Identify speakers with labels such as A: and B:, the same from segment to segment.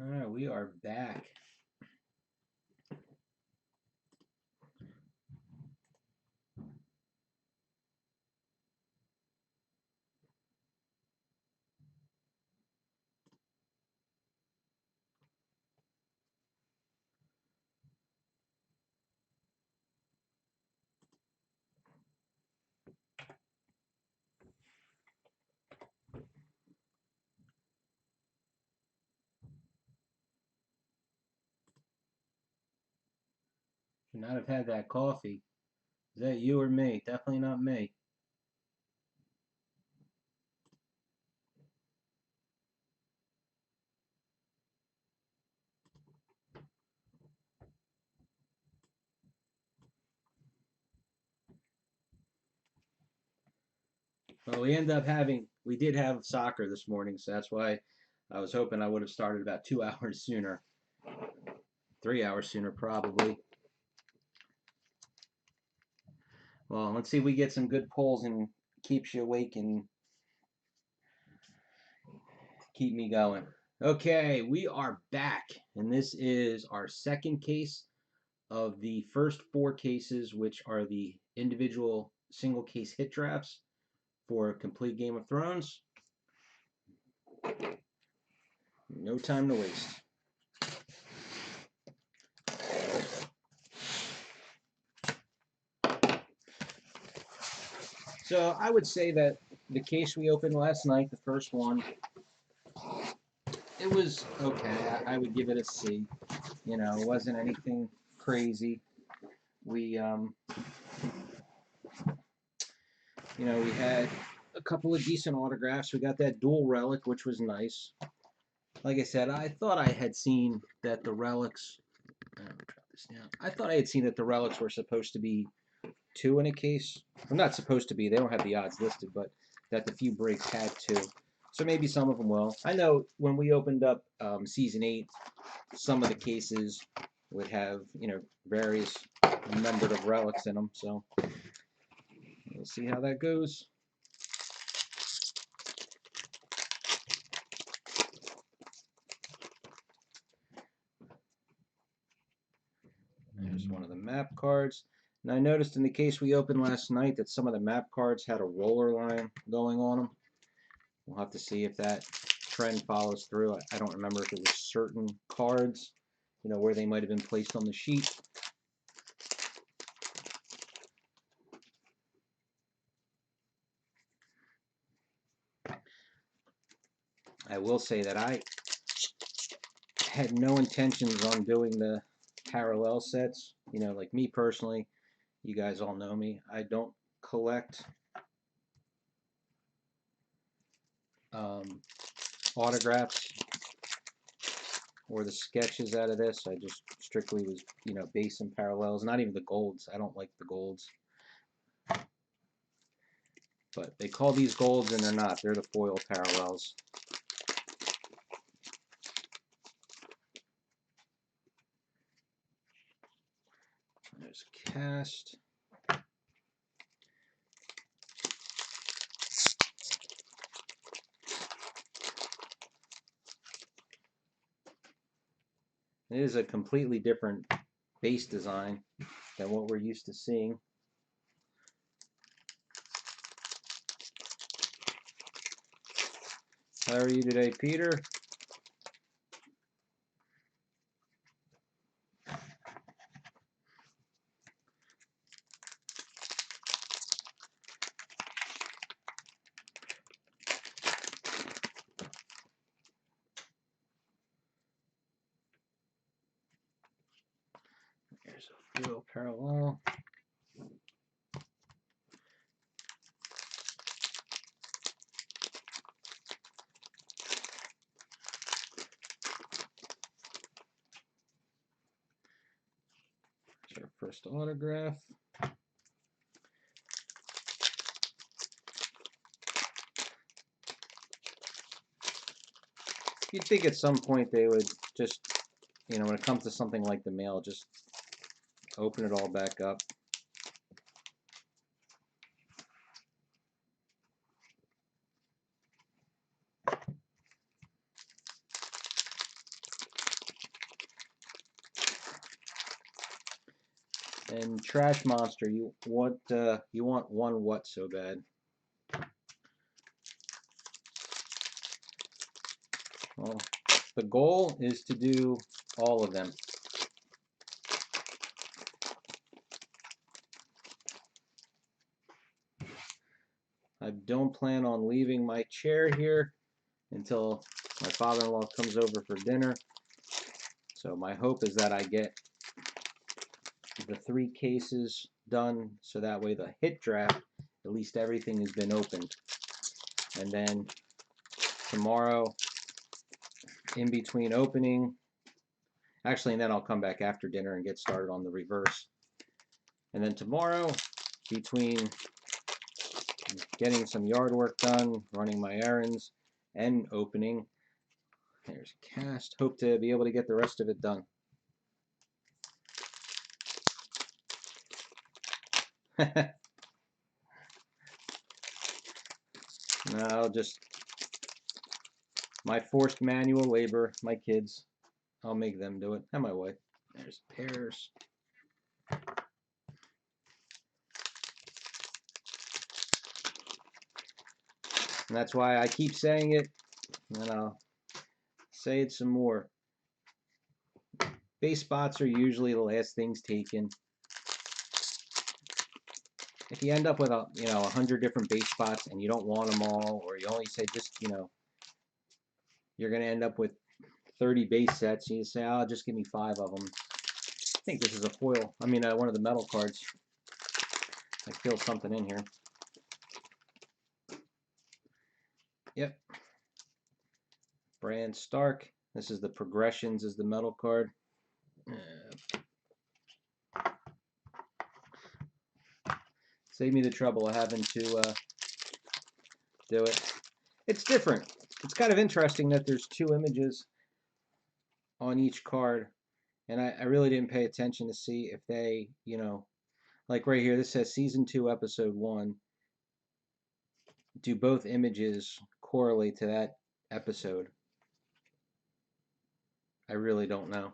A: Alright, we are back. Should not have had that coffee. Is that you or me? Definitely not me. Well, we did have soccer this morning, so that's why I was hoping I would have started about 2 hours sooner. 3 hours sooner, probably. Well, let's see if we get some good pulls and keeps you awake and keep me going. Okay, we are back, and this is our second case of the first four cases, which are the individual single case hit drafts for a complete Game of Thrones. No time to waste. So I would say that the case we opened last night, the first one, it was okay. I would give it a C. You know, it wasn't anything crazy. We, we had a couple of decent autographs. We got that dual relic, which was nice. Like I said, I thought I had seen that the relics. Drop this down. I thought I had seen that the relics were supposed to be two in a case. Well, not supposed to be. They don't have the odds listed, but that the few breaks had two. So maybe some of them will. I know when we opened up season 8, some of the cases would have various numbered of relics in them. So we'll see how that goes. There's one of the map cards. And I noticed in the case we opened last night that some of the map cards had a roller line going on them. We'll have to see if that trend follows through. I don't remember if it was certain cards, where they might have been placed on the sheet. I will say that I had no intentions on doing the parallel sets. Like me personally, you guys all know me. I don't collect autographs or the sketches out of this. I just strictly was, base and parallels. Not even the golds. I don't like the golds. But they call these golds and they're not. They're the foil parallels. There's cast. It is a completely different base design than what we're used to seeing. How are you today, Peter? There's a foil parallel. There's our first autograph. You'd think at some point they would just, when it comes to something like the mail, just open it all back up. And Trash Monster, you want one what so bad? Well, the goal is to do all of them. I don't plan on leaving my chair here until my father-in-law comes over for dinner. So my hope is that I get the 3 cases done, so that way the hit draft, at least everything has been opened. And then tomorrow, in between opening, actually, and then I'll come back after dinner and get started on the reverse. And then tomorrow, between getting some yard work done, running my errands, and opening, there's cast. Hope to be able to get the rest of it done. No, just my forced manual labor, my kids. I'll make them do it, and my wife. There's pairs. And that's why I keep saying it, and I'll say it some more. Base spots are usually the last things taken. If you end up with 100 different base spots and you don't want them all, or you only say just, you're going to end up with 30 base sets, you say, oh, just give me 5 of them. I think this is a foil. I mean, one of the metal cards. I feel something in here. Yep. Bran Stark. This is the Progressions, is the metal card. Save me the trouble of having to do it. It's different. It's kind of interesting that there's 2 images on each card, and I really didn't pay attention to see if they, like right here, this says Season 2, Episode 1. Do both images correlate to that episode? I really don't know.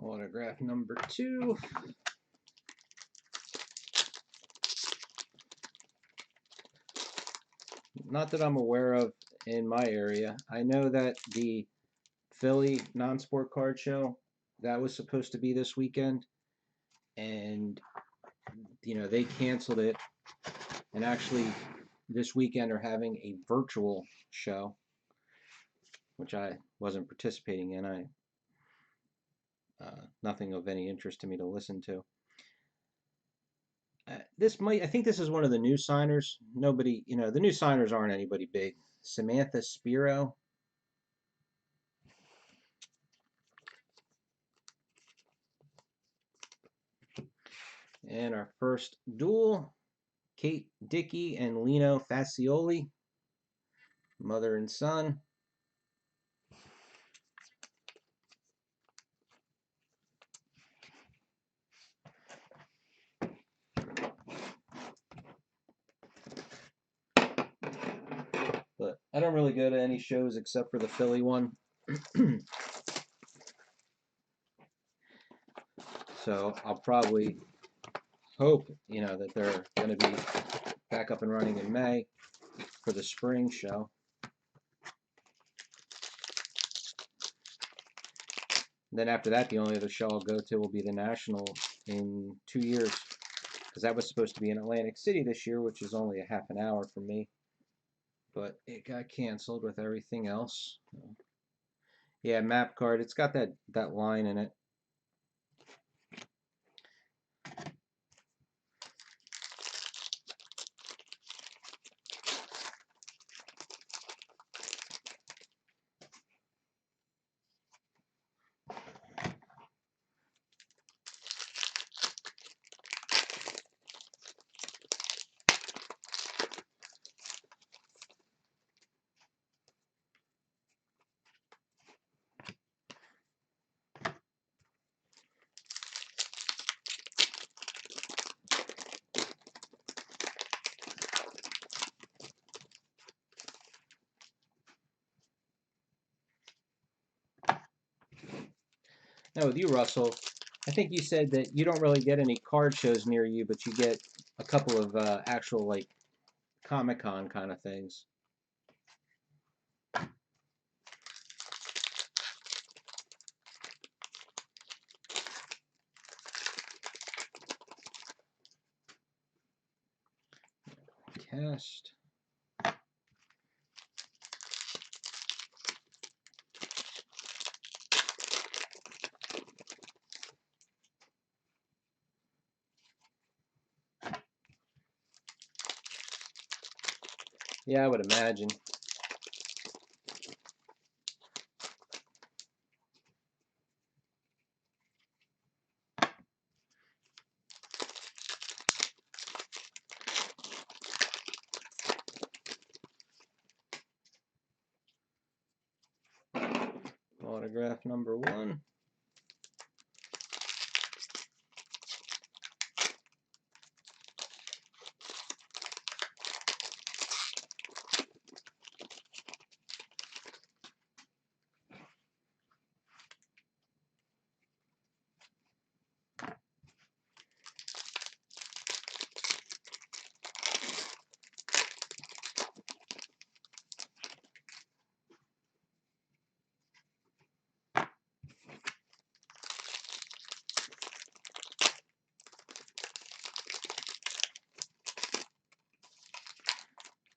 A: Autograph number 2. Not that I'm aware of in my area. I know that the Philly non-sport card show, that was supposed to be this weekend, and they canceled it, and actually this weekend are having a virtual show, which I wasn't participating in. Nothing of any interest to me to listen to. I think this is one of the new signers. Nobody, the new signers aren't anybody big. Samantha Spiro. And our first duel, Kate Dickey and Lino Facioli, mother and son. But I don't really go to any shows except for the Philly one. So I'll probably hope, that they're going to be back up and running in May for the spring show. Then after that, the only other show I'll go to will be the National in 2 years, because that was supposed to be in Atlantic City this year, which is only a half an hour from me. But it got canceled with everything else. Yeah, map card. It's got that line in it. Now with you, Russell, I think you said that you don't really get any card shows near you, but you get a couple of actual like Comic-Con kind of things. Cast. Yeah, I would imagine. Autograph number 1.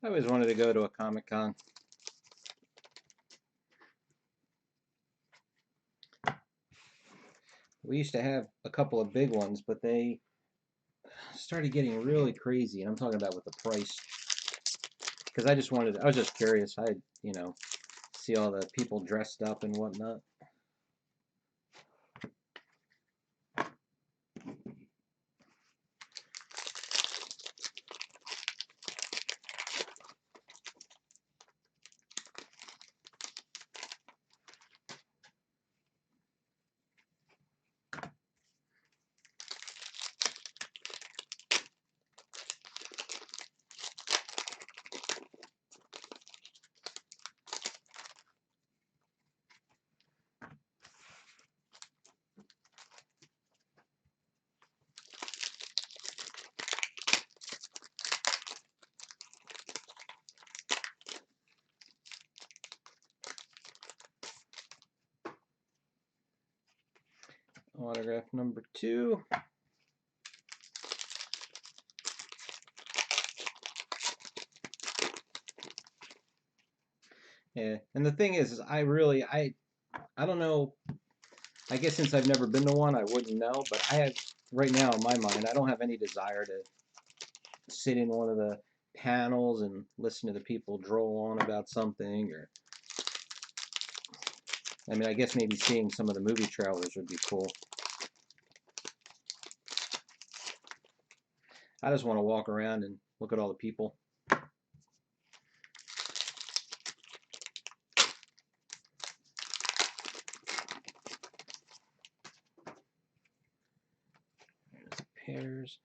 A: I always wanted to go to a Comic-Con. We used to have a couple of big ones, but they started getting really crazy. And I'm talking about with the price. Because I was just curious. See all the people dressed up and whatnot. Autograph number 2. Yeah, and the thing is I don't know. I guess since I've never been to one, I wouldn't know. But I have right now in my mind, I don't have any desire to sit in one of the panels and listen to the people droll on about something. Or I mean, I guess maybe seeing some of the movie trailers would be cool. I just want to walk around and look at all the people. Pairs.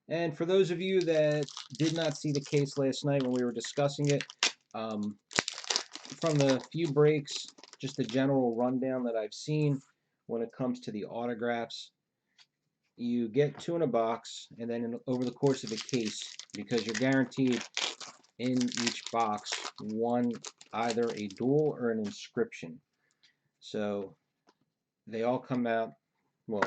A: And for those of you that did not see the case last night when we were discussing it, from the few breaks, just the general rundown that I've seen when it comes to the autographs, you get 2 in a box, and then over the course of a case, because you're guaranteed in each box one, either a duel or an inscription. So they all come out, well,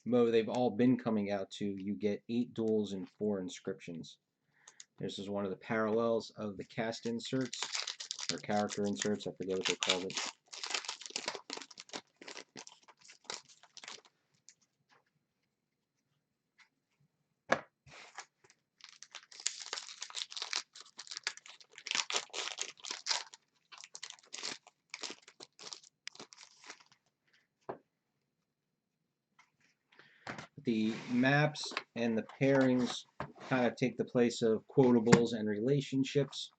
A: they've all been coming out to you get 8 duels and 4 inscriptions. This is one of the parallels of the cast inserts, or character inserts, I forget what they called it. The maps and the pairings kind of take the place of quotables and relationships.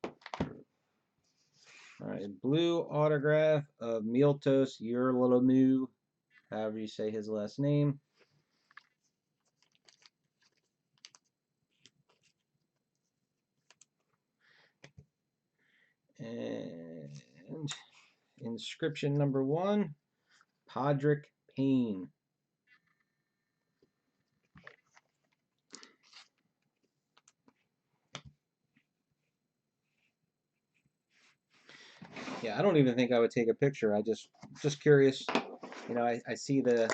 A: All right, blue autograph of Miltos Yerlolemu, however you say his last name. And inscription number 1, Podrick Payne. Yeah, I don't even think I would take a picture. I just curious. You know, I see the,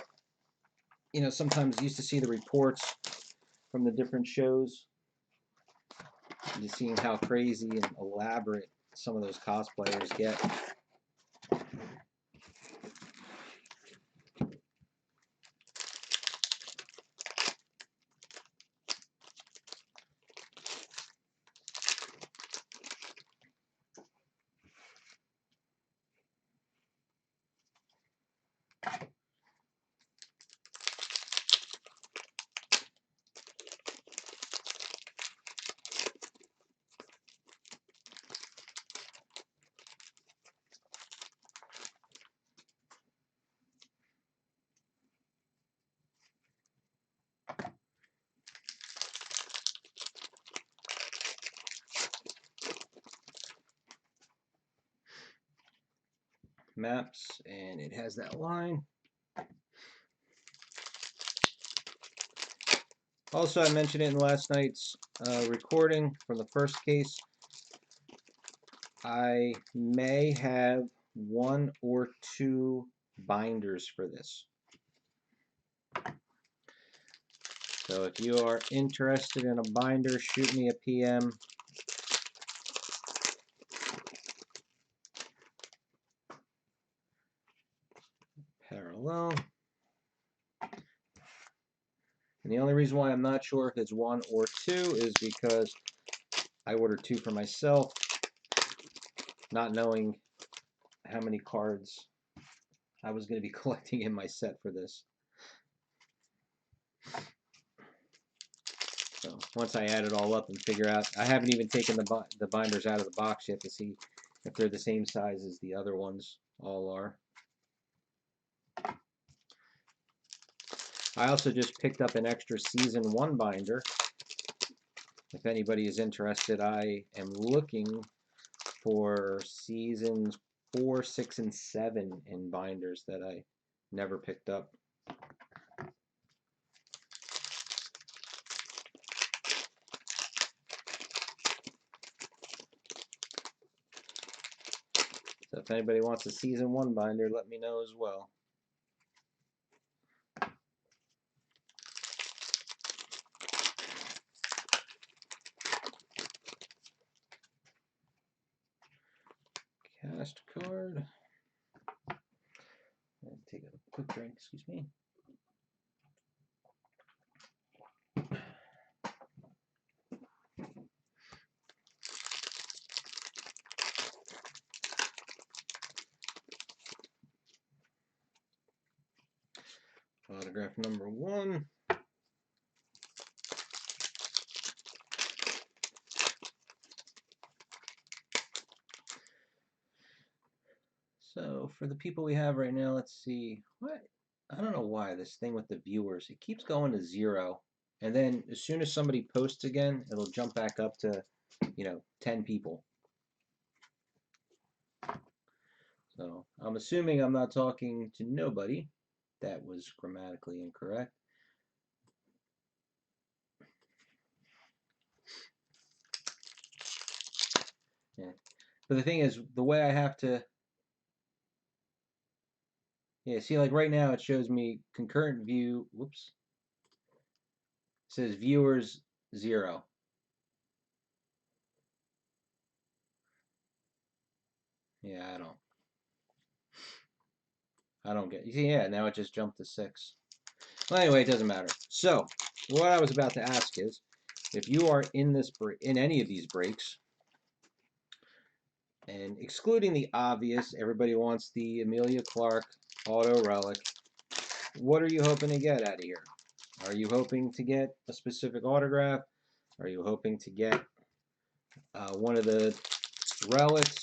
A: you know, sometimes used to see the reports from the different shows. Just seeing how crazy and elaborate some of those cosplayers get. Maps, and it has that line. Also, I mentioned it in last night's recording from the first case. I may have 1 or 2 binders for this. So if you are interested in a binder, shoot me a PM. Parallel. And the only reason why I'm not sure if it's 1 or 2 is because I ordered 2 for myself, not knowing how many cards I was going to be collecting in my set for this. So once I add it all up and figure out, I haven't even taken the binders out of the box yet to see if they're the same size as the other ones all are. I also just picked up an extra Season 1 binder. If anybody is interested, I am looking for Seasons 4, 6, and 7 in binders that I never picked up. So if anybody wants a Season 1 binder, let me know as well. Cast card. And take a quick drink, excuse me. Autograph number 1. So for the people we have right now, let's see. What? I don't know why this thing with the viewers, it keeps going to 0. And then as soon as somebody posts again, it'll jump back up to, you know, 10 people. So I'm assuming I'm not talking to nobody. That was grammatically incorrect. Yeah. But the thing is, the way I have to, yeah, see, like right now it shows me concurrent view, whoops. It says viewers 0. Yeah, I don't get, you see, yeah, now it just jumped to 6. Well, anyway, it doesn't matter. So, what I was about to ask is, if you are in this in any of these breaks, and excluding the obvious, everybody wants the Emilia Clarke Auto Relic, what are you hoping to get out of here? Are you hoping to get a specific autograph? Are you hoping to get one of the relics?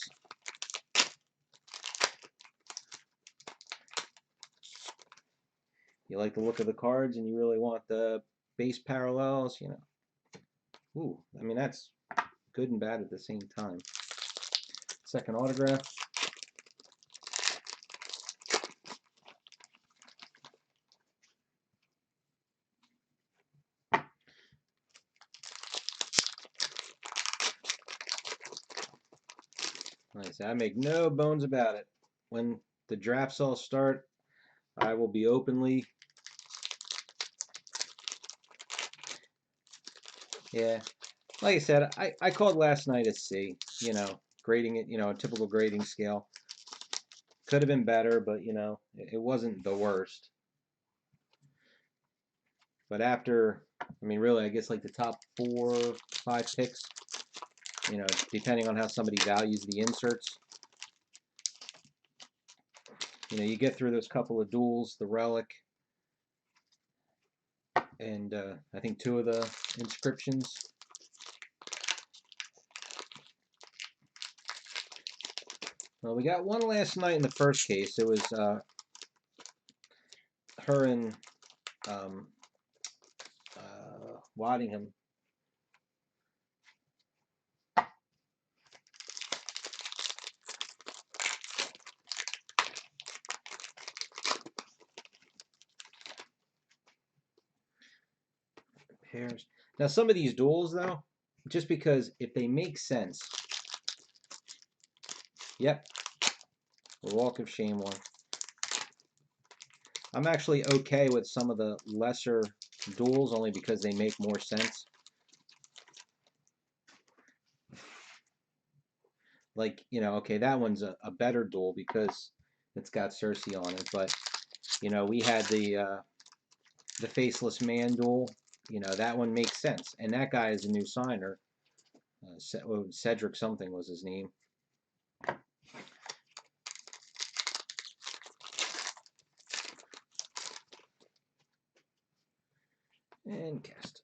A: You like the look of the cards and you really want the base parallels, you know. Ooh, I mean, that's good and bad at the same time. Second autograph. Like I said, I make no bones about it. When the drafts all start, I will be openly. Yeah, like I said, I called last night a C. You know, grading it, a typical grading scale. Could have been better, but it wasn't the worst. But after, I mean, really, I guess like the top 4, 5 picks, depending on how somebody values the inserts, you get through those couple of duels, the relic, and I think 2 of the inscriptions. Well, we got one last night in the first case. It was her and um, Waddingham. Pairs. Now, some of these duels, though, just because if they make sense. Yep. The Walk of Shame one. I'm actually okay with some of the lesser duels only because they make more sense. Like, okay, that one's a better duel because it's got Cersei on it. But, we had the Faceless Man duel. That one makes sense. And that guy is a new signer. Cedric something was his name. And cast.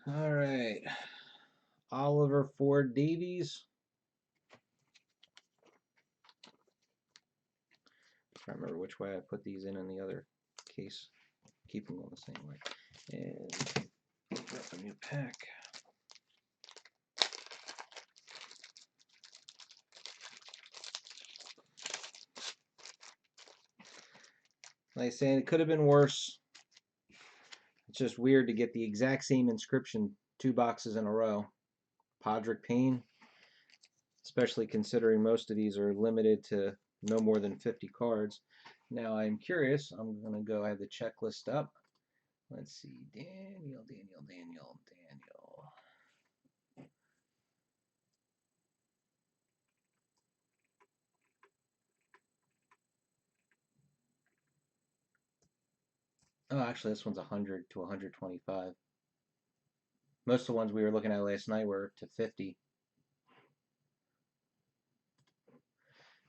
A: All right. Oliver Ford Davies. I can't remember which way I put these in the other case. Keep them on the same way. And grab a new pack. Like I said, it could have been worse. It's just weird to get the exact same inscription 2 boxes in a row. Podrick Payne, especially considering most of these are limited to no more than 50 cards. Now I'm curious. I'm going to go, I have the checklist up. Let's see. Daniel. Oh, actually, this one's 100 to 125. Most of the ones we were looking at last night were to 50.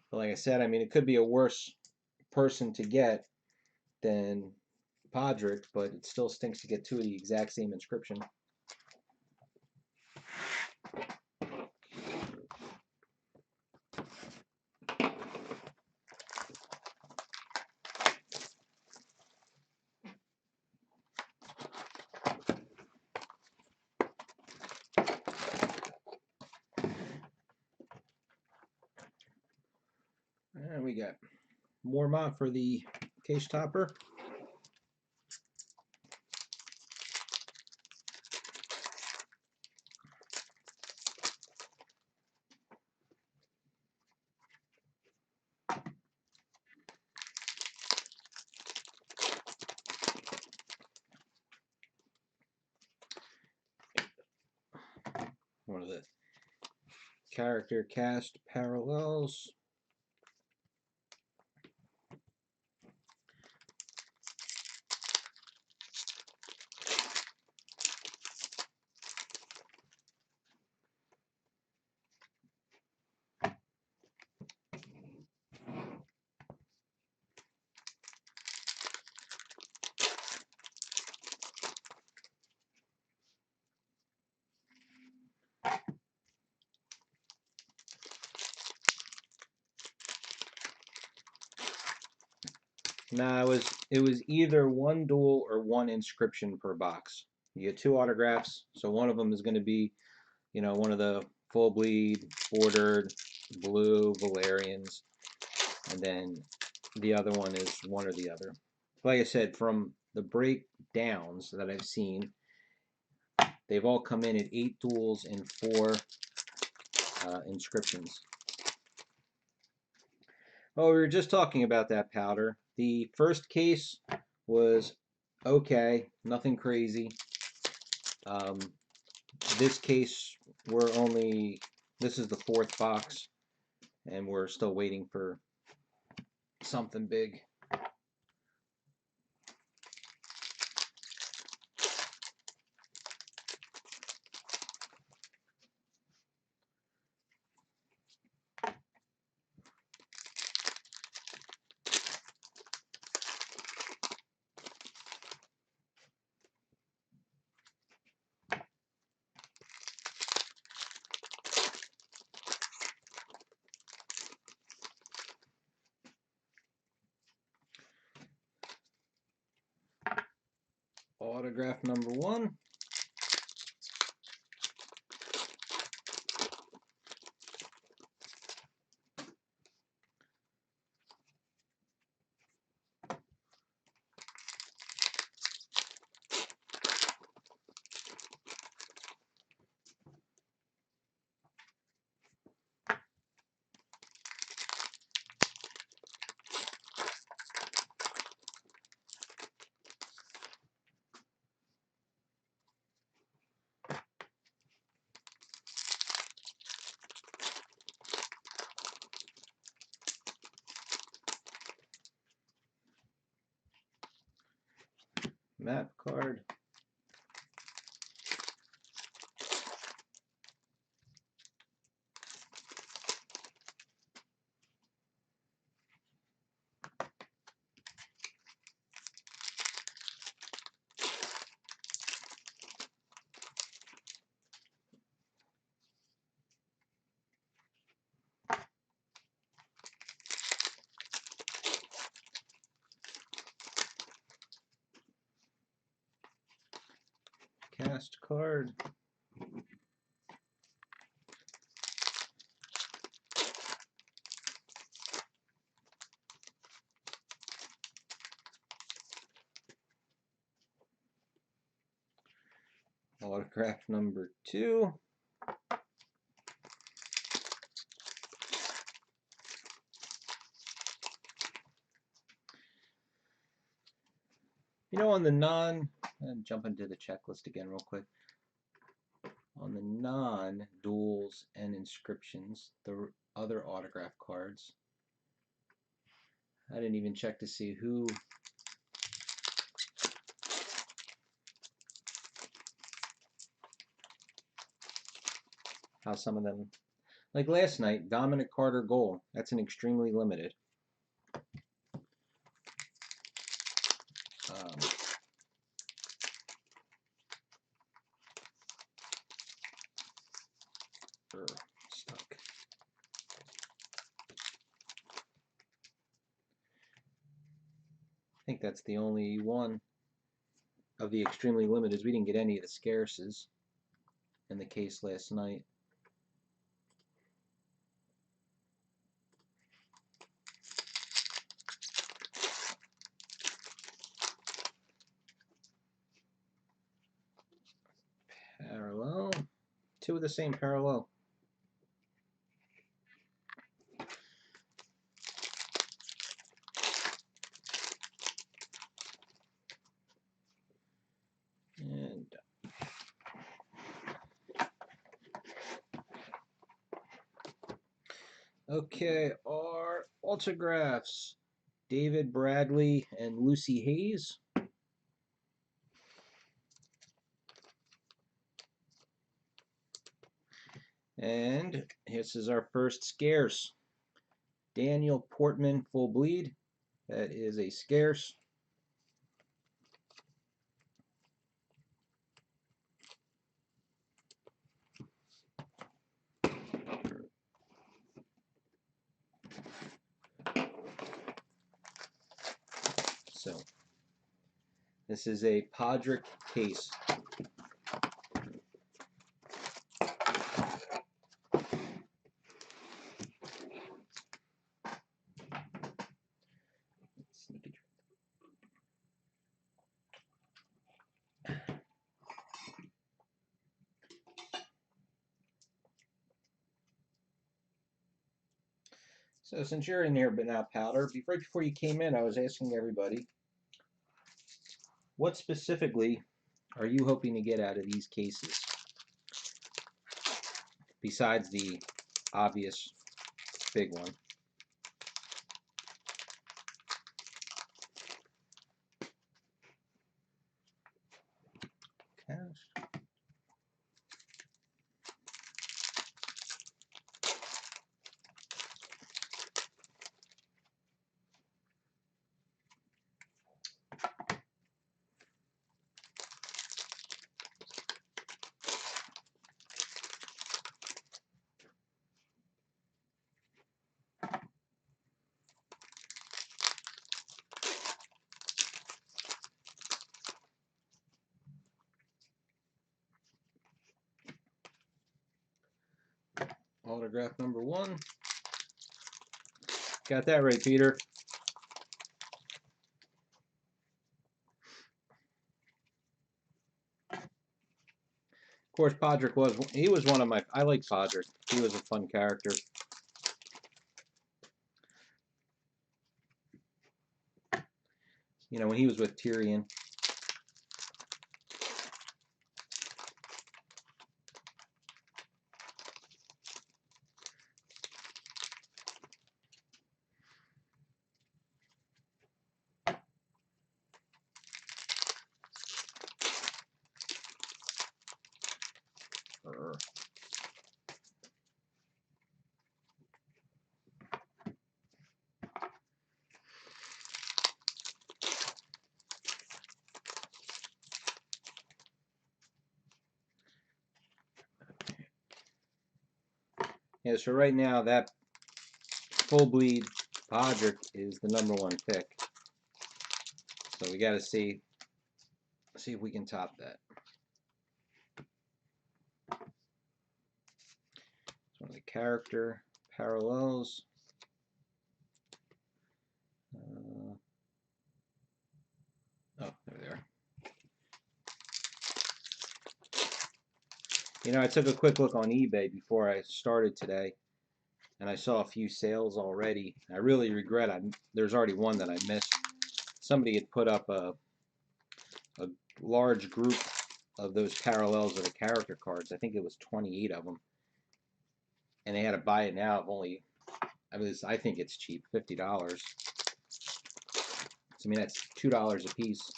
A: But like I said, I mean, it could be a worse person to get than Podrick, but it still stinks to get 2 of the exact same inscription. And we got Mormont for the case topper. One of the character cast parallels. Nah, it was either 1 duel or 1 inscription per box. You get 2 autographs, so one of them is going to be, one of the full bleed, bordered, blue Valerians, and then the other one is one or the other. Like I said, from the breakdowns that I've seen, They've all come in at 8 duels and 4 inscriptions. Oh, we were just talking about that powder. The first case was okay, nothing crazy. This case, this is the 4th box, and we're still waiting for something big. Autograph number 1. Map card. Cast card. Autograph number 2. You know, on the jump into the checklist again real quick. On the non-duels and inscriptions, the other autograph cards, I didn't even check to see how some of them, like last night, Dominic Carter goal. That's an extremely limited. Stuck. I think that's the only one of the extremely limited. We didn't get any of the scarces in the case last night. Parallel. 2 of the same parallel. And okay, our autographs, David Bradley and Lucy Hayes. And this is our first scarce. Daniel Portman, full bleed. That is a scarce. So this is a Podrick case. So since you're in here but now, Powder, right before you came in, I was asking everybody, what specifically are you hoping to get out of these cases? Besides the obvious big one. Cash. Autograph number 1. Got that right, Peter. Of course, Podrick was one of my. I like Podrick. He was a fun character. You know, when he was with Tyrion. Yeah, so right now that full bleed Podrick is the #1 pick. So we got to see if we can top that. It's one of the character parallels. Oh, there they are. You know, I took a quick look on eBay before I started today, and I saw a few sales already. I really regret there's already one that I missed. Somebody had put up a large group of those parallels of the character cards. I think it was 28 of them, and they had to buy it now of only. I think it's cheap, $50. So, I mean, that's $2 a piece.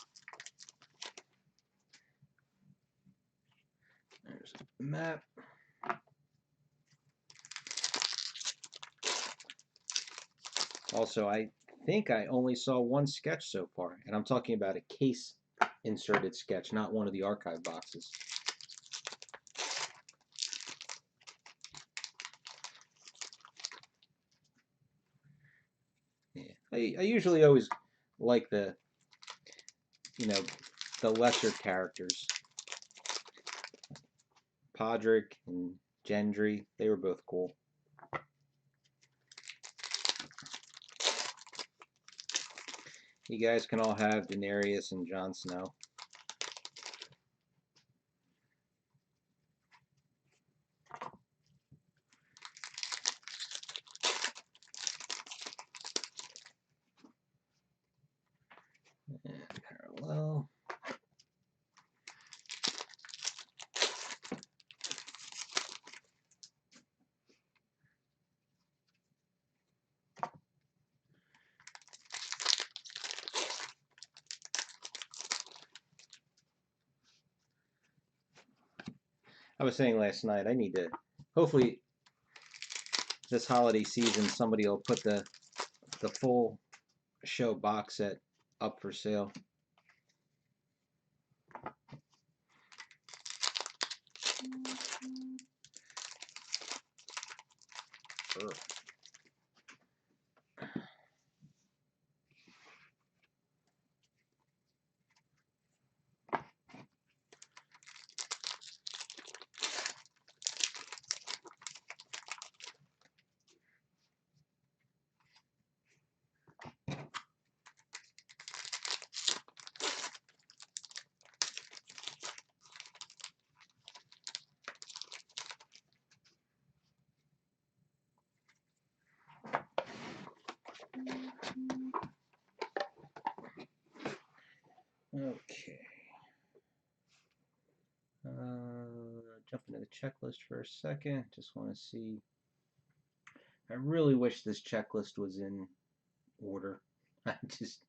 A: There's a map. Also, I think I only saw one sketch so far, and I'm talking about a case inserted sketch, not one of the archive boxes. Yeah. I usually always like the lesser characters. Podrick and Gendry, they were both cool. You guys can all have Daenerys and Jon Snow. And parallel. I was saying last night, I need to, hopefully this holiday season, somebody will put the full show box set up for sale. Sure. Okay. Jump into the checklist for a second. Just want to see. I really wish this checklist was in order. This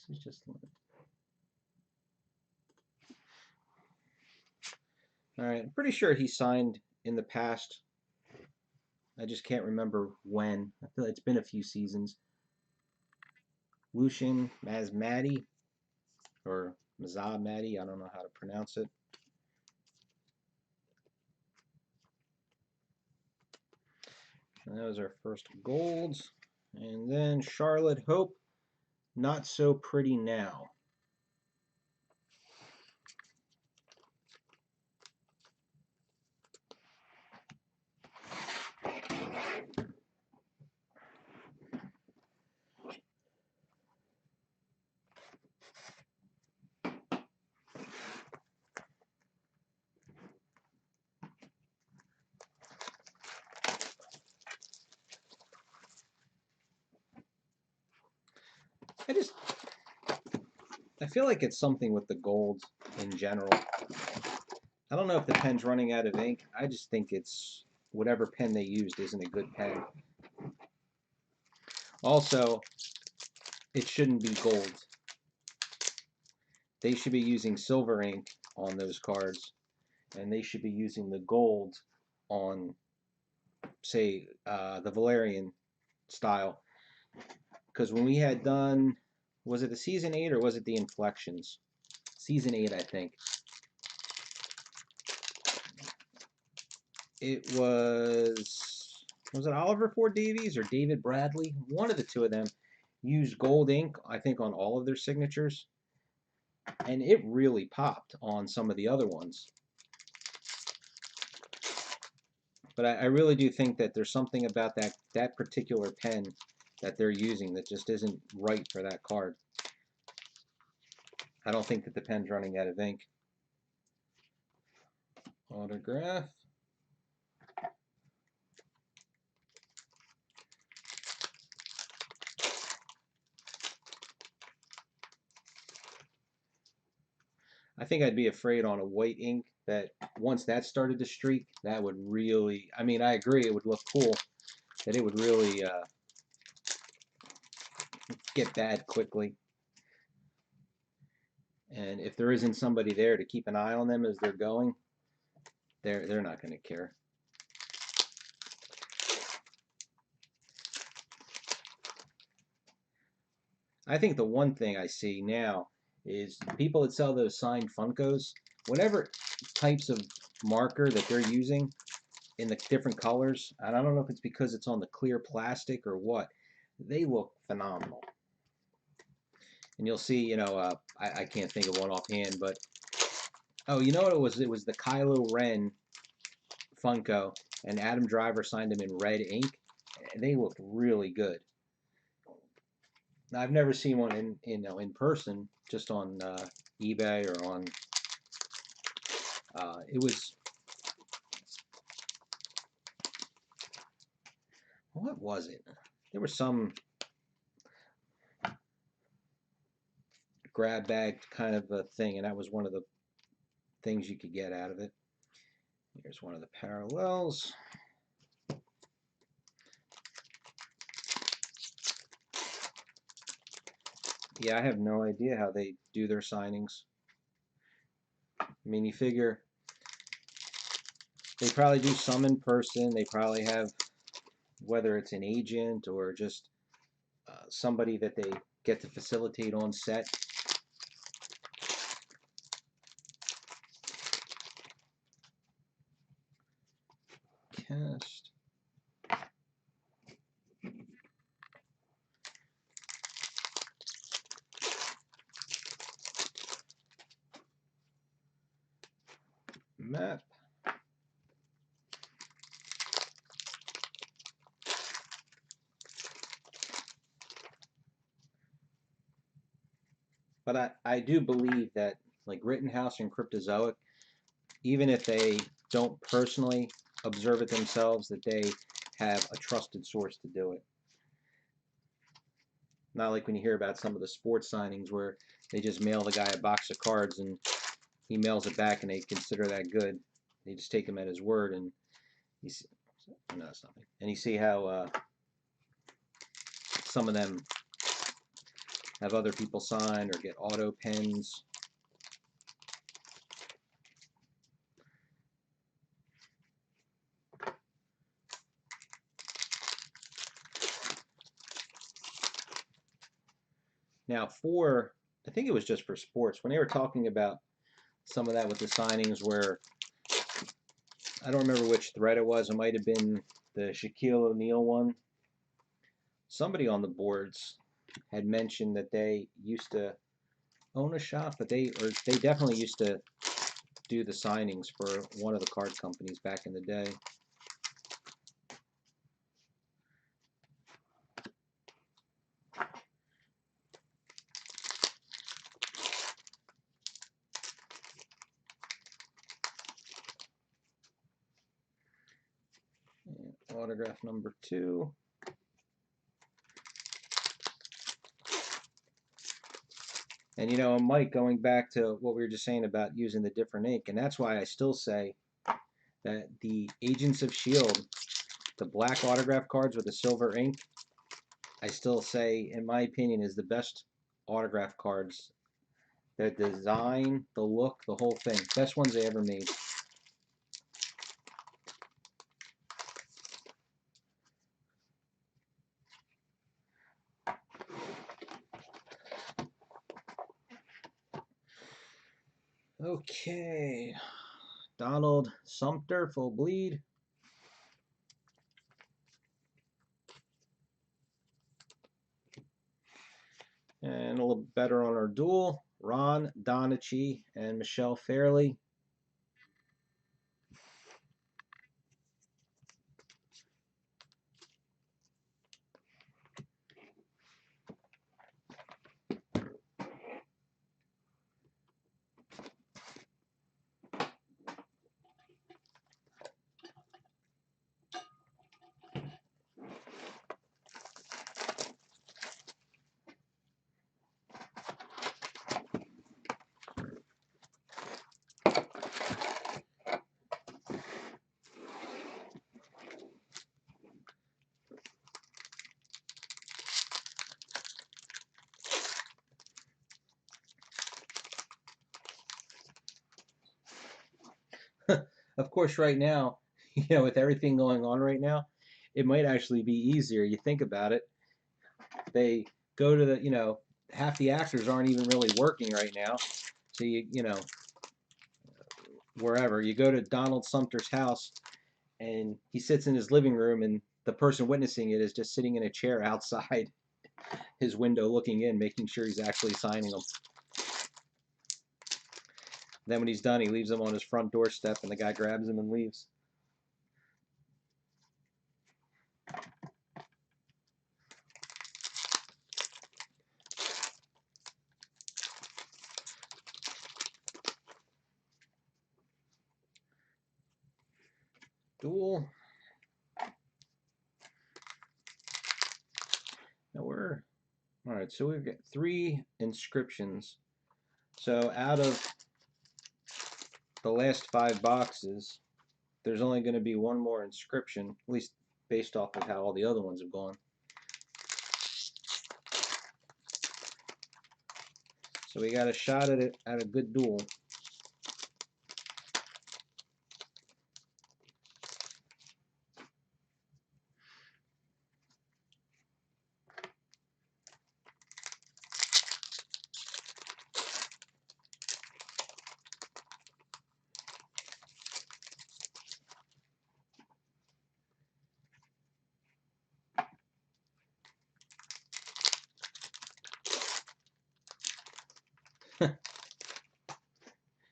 A: is just. All right, I'm pretty sure he signed in the past. I just can't remember when. I feel like it's been a few seasons. Lucian Mazmati, or Mazamati, I don't know how to pronounce it. And that was our first golds. And then Charlotte Hope, not so pretty now. I feel like it's something with the golds in general. I don't know if the pen's running out of ink. I just think it's whatever pen they used isn't a good pen. Also, it shouldn't be gold. They should be using silver ink on those cards, and they should be using the gold on, say, the Valerian style. Because when we had done, was it the Season 8 or was it the Inflections? Season 8, I think. It was it Oliver Ford Davies or David Bradley? One of the two of them used gold ink, I think, on all of their signatures. And it really popped on some of the other ones. But I really do think that there's something about that particular pen that they're using that just isn't right for that card. I don't think that the pen's running out of ink. Autograph. I think I'd be afraid on a white ink that once that started to streak, that would really, I mean, I agree, it would look cool, that it would really get bad quickly. And if there isn't somebody there to keep an eye on them as they're going, they're not going to care. I think the one thing I see now is people that sell those signed Funkos, whatever types of marker that they're using in the different colors, and I don't know if it's because it's on the clear plastic or what, they look phenomenal. And you'll see, you know, I can't think of one offhand, but oh, you know what it was? It was the Kylo Ren Funko, and Adam Driver signed them in red ink, and they looked really good. Now, I've never seen one in person, just on eBay or on. It was. What was it? There was some grab bag kind of a thing, and that was one of the things you could get out of it. Here's one of the parallels. Yeah, I have no idea how they do their signings. I mean, you figure they probably do some in person. They probably have, whether it's an agent or just somebody that they get to facilitate on set. Cast. Map. But I do believe that, like Rittenhouse and Cryptozoic, even if they don't personally observe it themselves, that they have a trusted source to do it. Not like when you hear about some of the sports signings where they just mail the guy a box of cards and he mails it back and they consider that good. They just take him at his word, and you see, no, it's nothing. And you see how some of them have other people sign or get auto pens. Now I think it was just for sports, when they were talking about some of that with the signings where, I don't remember which thread it was, it might have been the Shaquille O'Neal one. Somebody on the boards had mentioned that they used to own a shop, but they definitely used to do the signings for one of the card companies back in the day. And autograph number 2. And you know, Mike, going back to what we were just saying about using the different ink, and that's why I still say that the Agents of S.H.I.E.L.D., the black autograph cards with the silver ink, I still say, in my opinion, is the best autograph cards. The design, the look, the whole thing. Best ones they ever made. Okay. Donald Sumter, full bleed. And a little better on our duel. Ron Donachie and Michelle Fairley. Of course, right now, you know, with everything going on right now, it might actually be easier. You think about it, they go to the, you know, half the actors aren't even really working right now. So you know, wherever you go to Donald Sumter's house, and he sits in his living room, and the person witnessing it is just sitting in a chair outside his window, looking in, making sure he's actually signing them. Then when he's done, he leaves them on his front doorstep, and the guy grabs them and leaves. Duel. Now we're all right. So we've got 3 inscriptions. So out of the last 5 boxes, there's only going to be 1 more inscription, at least based off of how all the other ones have gone. So we got a shot at it, at a good duel.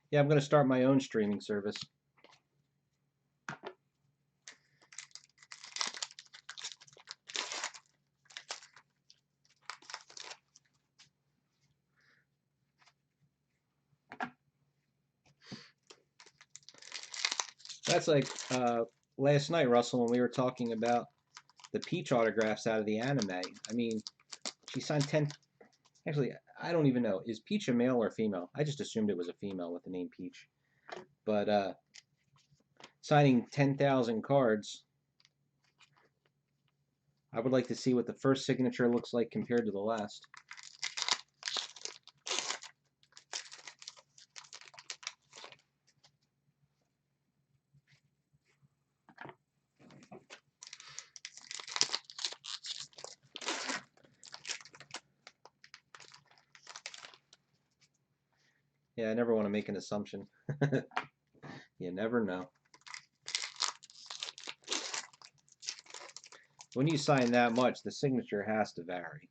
A: Yeah, I'm going to start my own streaming service. That's like last night, Russell, when we were talking about the Peach autographs out of the anime. I mean, She signed 10. Actually, I don't even know. Is Peach a male or female? I just assumed it was a female with the name Peach. But signing 10,000 cards, I would like to see what the first signature looks like compared to the last. Yeah, I never want to make an assumption. You never know. When you sign that much, the signature has to vary.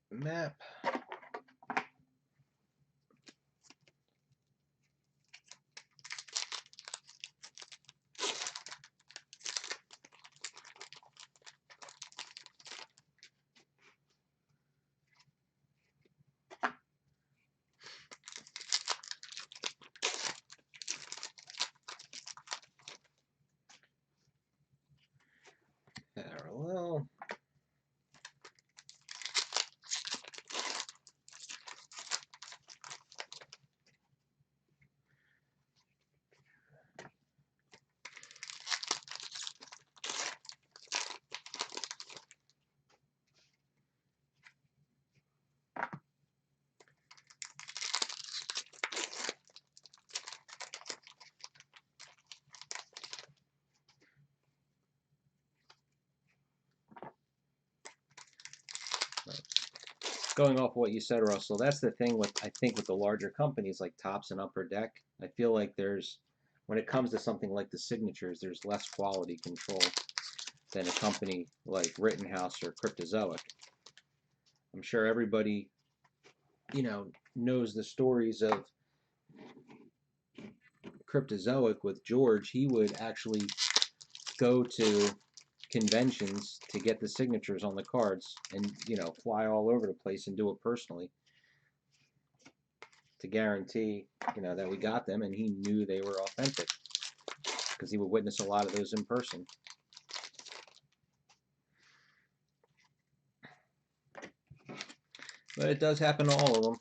A: Map. Parallel. Going off what you said, Russell, that's the thing with, I think, with the larger companies like Topps and Upper Deck. I feel like when it comes to something like the signatures, there's less quality control than a company like Rittenhouse or Cryptozoic. I'm sure everybody, knows the stories of Cryptozoic with George. He would actually go to conventions to get the signatures on the cards and, fly all over the place and do it personally to guarantee, that we got them, and he knew they were authentic because he would witness a lot of those in person. But it does happen to all of them.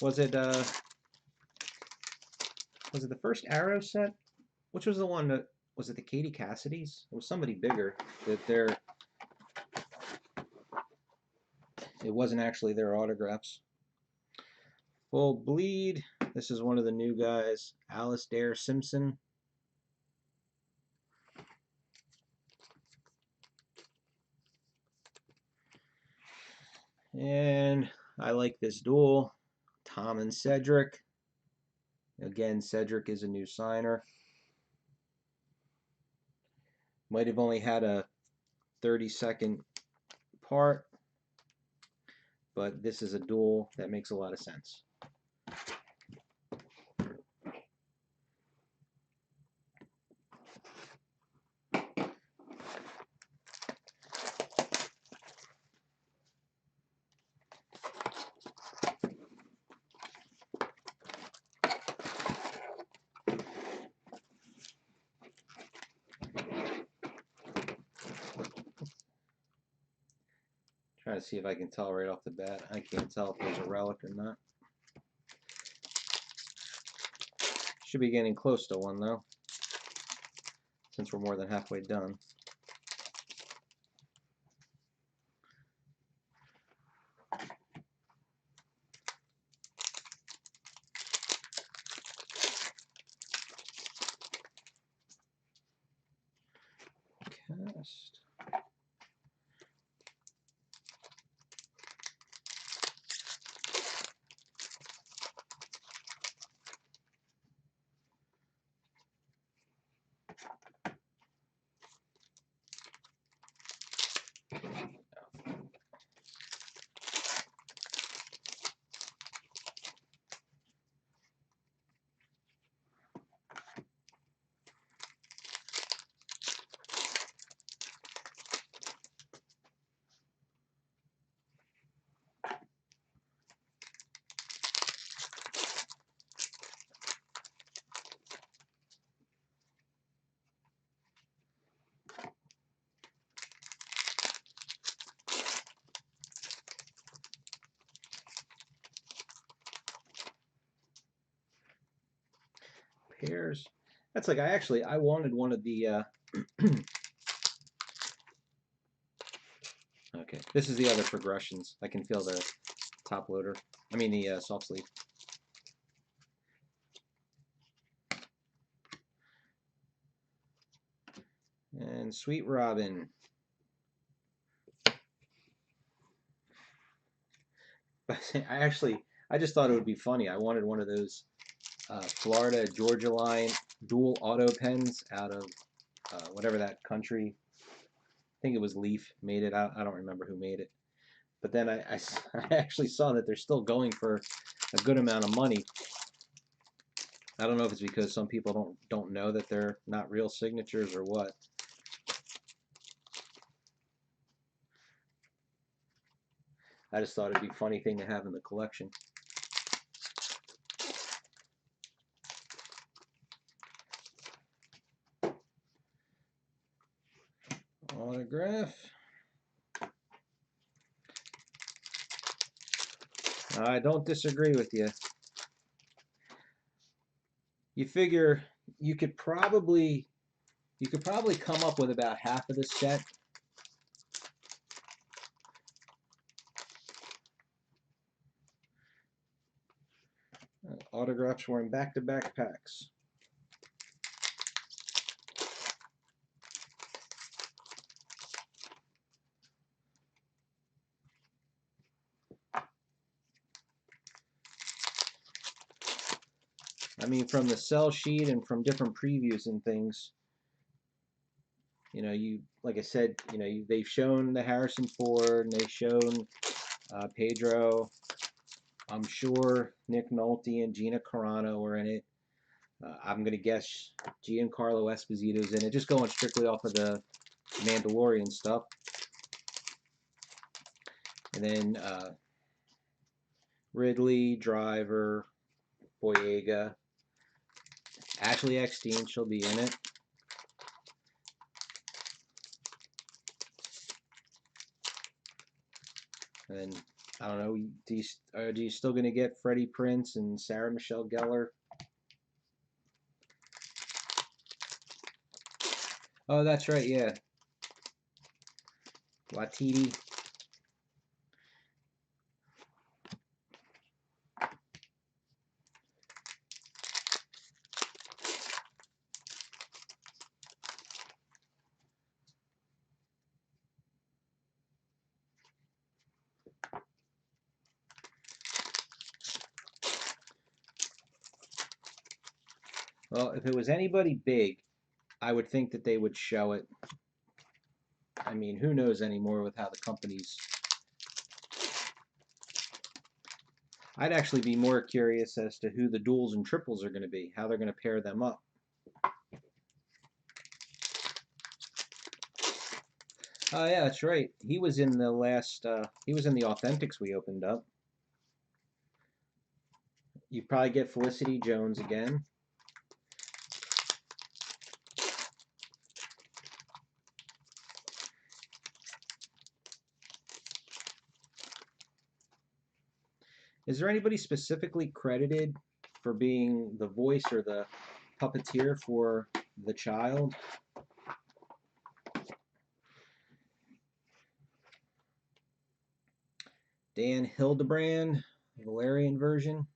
A: Was it the first Arrow set? Which was the one that, was it the Katie Cassidy's? It was somebody bigger that it wasn't actually their autographs. Full bleed. This is one of the new guys, Alistair Simpson. And I like this duel, Tom and Cedric. Again, Cedric is a new signer. Might have only had a 30-second part, but this is a duel that makes a lot of sense. Trying to see if I can tell right off the bat. I can't tell if there's a relic or not. Should be getting close to one though, since we're more than halfway done. Cast. pairs. That's like I wanted one of the. Okay, this is the other progressions. I can feel the top loader. I mean the soft sleeve. And Sweet Robin. I just thought it would be funny. I wanted one of those Florida Georgia Line dual auto pens out of whatever that country. I think it was Leaf made it. I don't remember who made it. But then I actually saw that they're still going for a good amount of money. I don't know if it's because some people don't know that they're not real signatures or what. I just thought it'd be a funny thing to have in the collection. Autograph. I don't disagree with you. You figure you could probably come up with about half of the set. Autographs were in back-to-back packs. I mean, from the sell sheet and from different previews and things, you know, like I said, you know, they've shown the Harrison Ford and they've shown Pedro. I'm sure Nick Nolte and Gina Carano were in it. I'm going to guess Giancarlo Esposito's in it, just going strictly off of the Mandalorian stuff. And then Ridley, Driver, Boyega, Ashley Eckstein, she'll be in it. And then, I don't know, are you still going to get Freddie Prinze and Sarah Michelle Gellar? Oh, that's right, yeah. Watiti. Well, if it was anybody big, I would think that they would show it. I mean, who knows anymore with how the companies... I'd actually be more curious as to who the duals and triples are going to be, how they're going to pair them up. Oh, yeah, that's right. He was in the last, he was in the Authentics we opened up. You probably get Felicity Jones again. Is there anybody specifically credited for being the voice or the puppeteer for the child? Dan Hildebrand, Valerian version.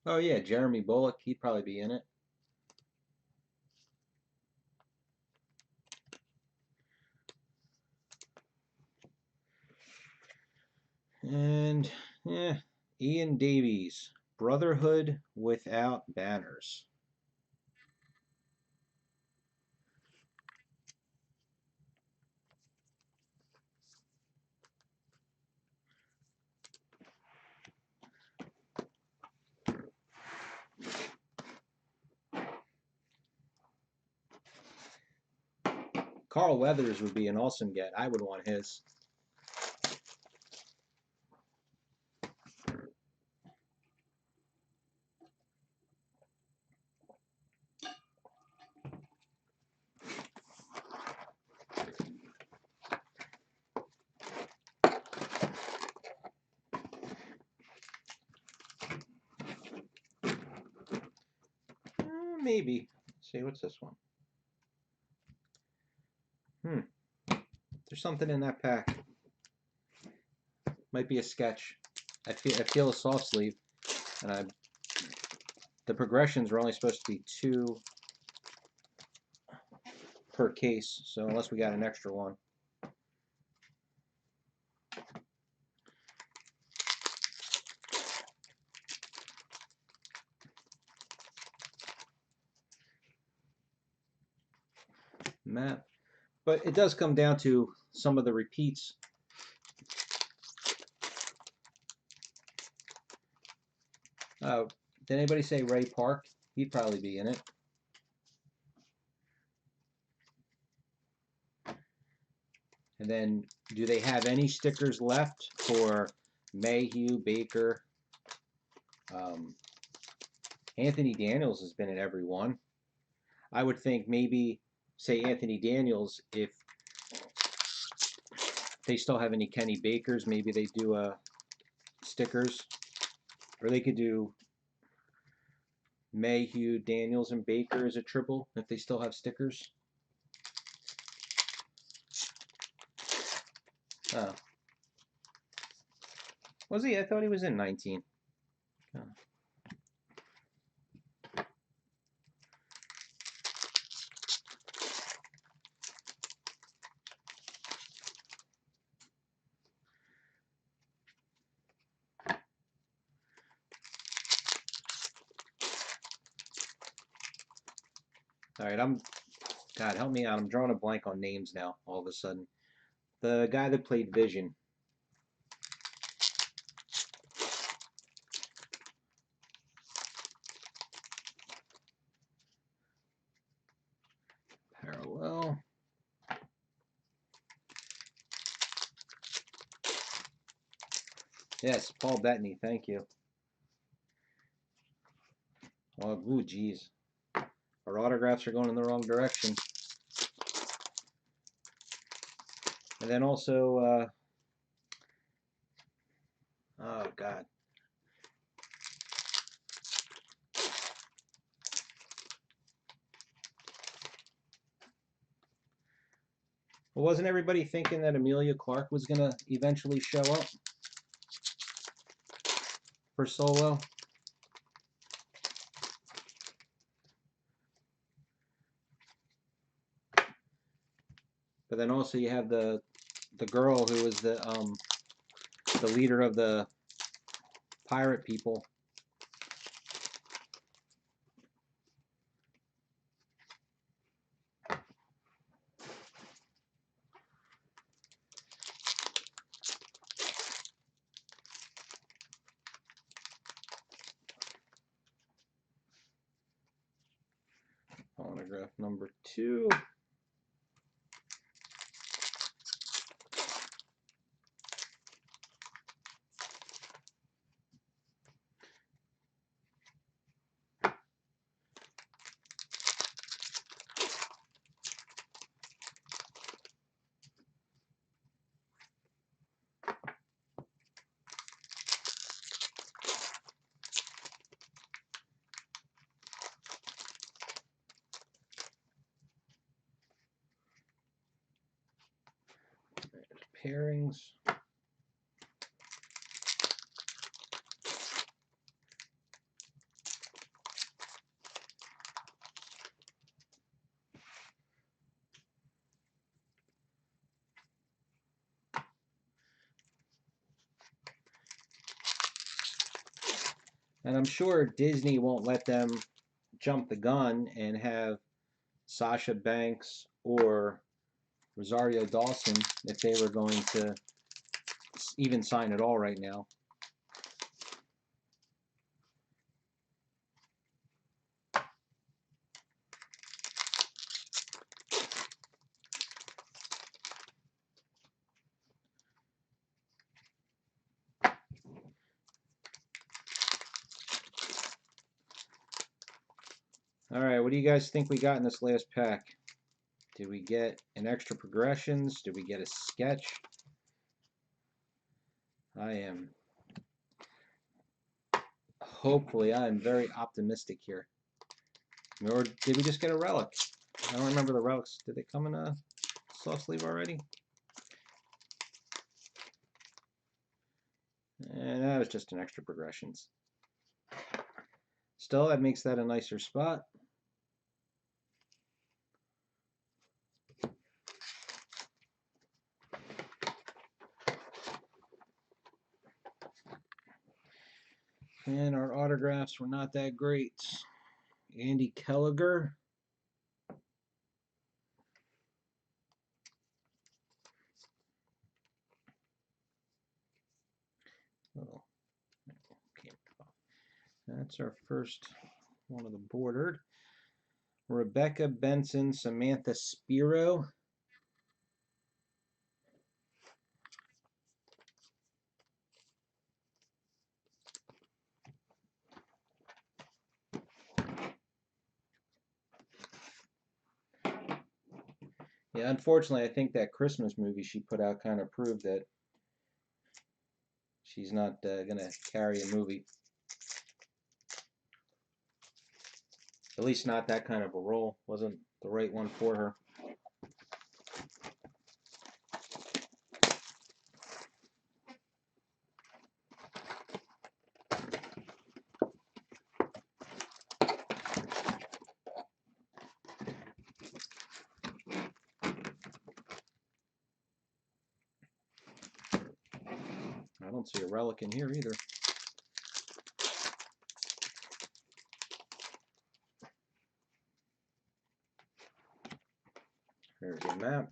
A: Oh yeah, Jeremy Bulloch, he'd probably be in it. And yeah, Ian Davies, Brotherhood Without Banners. Carl Weathers would be an awesome get. I would want his. Maybe. Let's see, what's this one? There's something in that pack. Might be a sketch. I feel a soft sleeve, and the progressions are only supposed to be 2 per case, so unless we got an extra one. Map. But it does come down to some of the repeats. Did anybody say Ray Park? He'd probably be in it. And then, do they have any stickers left for Mayhew, Baker? Anthony Daniels has been in every one. I would think maybe, say Anthony Daniels, if they still have any Kenny Bakers, maybe they do stickers. Or they could do Mayhew, Daniels, and Baker as a triple if they still have stickers. Oh. Was he? I thought he was in 19. Oh. All right, God help me out. I'm drawing a blank on names now. All of a sudden, the guy that played Vision. Parallel. Yes, Paul Bettany. Thank you. Oh, ooh, geez. Our autographs are going in the wrong direction. And then also, oh God. Well, wasn't everybody thinking that Amelia Clark was going to eventually show up for Solo? But then also you have the girl who was the leader of the pirate people. Autograph number 2. Pairings. And I'm sure Disney won't let them jump the gun and have Sasha Banks or Rosario Dawson if they were going to even sign at all right now. All right, what do you guys think we got in this last pack? Did we get an extra progressions? Did we get a sketch? Hopefully, I am very optimistic here. Or did we just get a relic? I don't remember the relics. Did they come in a soft sleeve already? And that was just an extra progressions. Still, that makes that a nicer spot. And our autographs were not that great. Andy Kelliger. Oh, okay. That's our first one of the bordered. Rebecca Benson, Samantha Spiro. Yeah, unfortunately, I think that Christmas movie she put out kind of proved that she's not going to carry a movie. At least not that kind of a role. Wasn't the right one for her. I don't see a relic in here either. There's a map.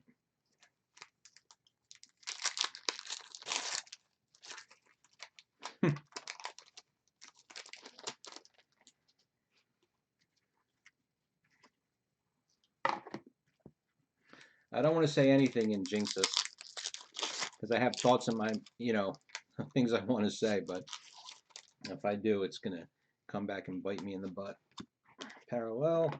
A: I don't want to say anything in jinx us, because I have thoughts in my, things I want to say, but if I do, it's going to come back and bite me in the butt. Parallel.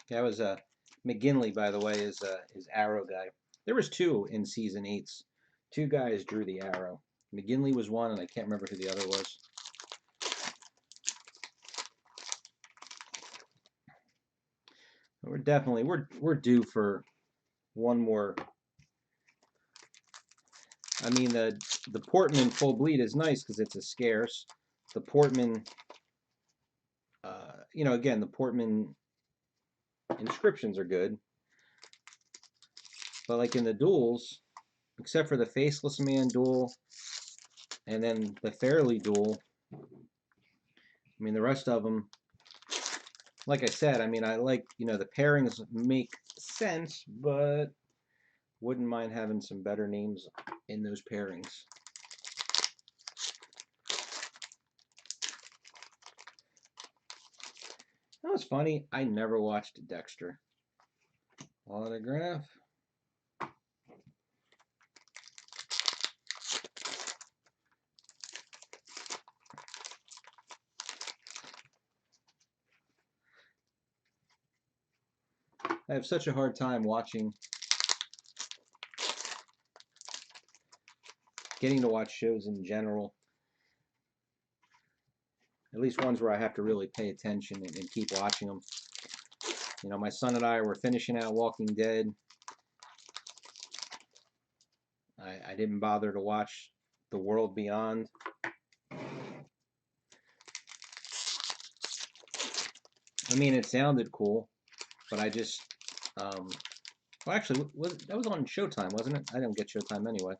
A: That was McGinley, by the way, is arrow guy. There was two in season 8's. Two guys drew the arrow. McGinley was one, and I can't remember who the other was. We're definitely we're due for one more. I mean, the Portman full bleed is nice because it's a scarce. The Portman, again, the Portman inscriptions are good. But like in the duels, except for the Faceless Man duel and then the Fairly duel, I mean, the rest of them, like I said, I mean, I like, the pairings make sense, but wouldn't mind having some better names in those pairings. That was funny. I never watched Dexter. Autograph. I have such a hard time getting to watch shows in general. At least ones where I have to really pay attention and keep watching them. My son and I were finishing out Walking Dead. I didn't bother to watch The World Beyond. I mean, it sounded cool, but I just, well, actually, that was on Showtime, wasn't it? I didn't get Showtime anyway.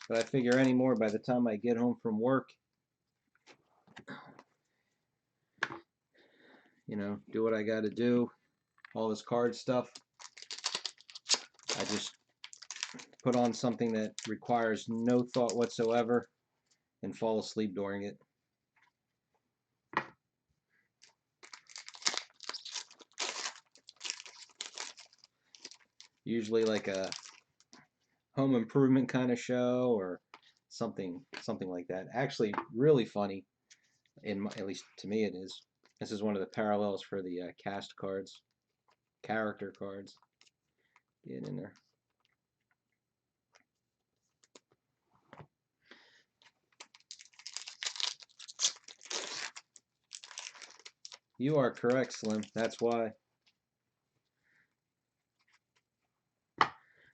A: But I figure anymore by the time I get home from work, do what I got to do, all this card stuff. I just put on something that requires no thought whatsoever and fall asleep during it. Usually like a home improvement kind of show or something like that. Actually, really funny. At least to me, it is. This is one of the parallels for the cast cards, character cards. Get in there. You are correct, Slim. That's why.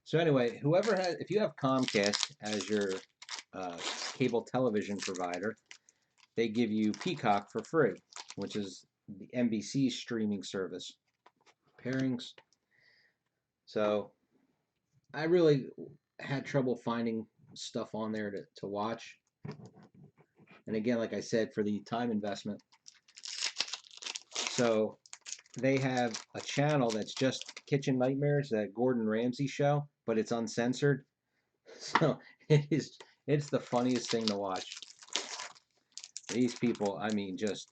A: So anyway, whoever has, if you have Comcast as your cable television provider, they give you Peacock for free, which is the NBC streaming service. Pairings. So I really had trouble finding stuff on there to watch. And again, like I said, for the time investment. So they have a channel that's just Kitchen Nightmares, that Gordon Ramsay show, but it's uncensored. So it's the funniest thing to watch. These people, I mean, just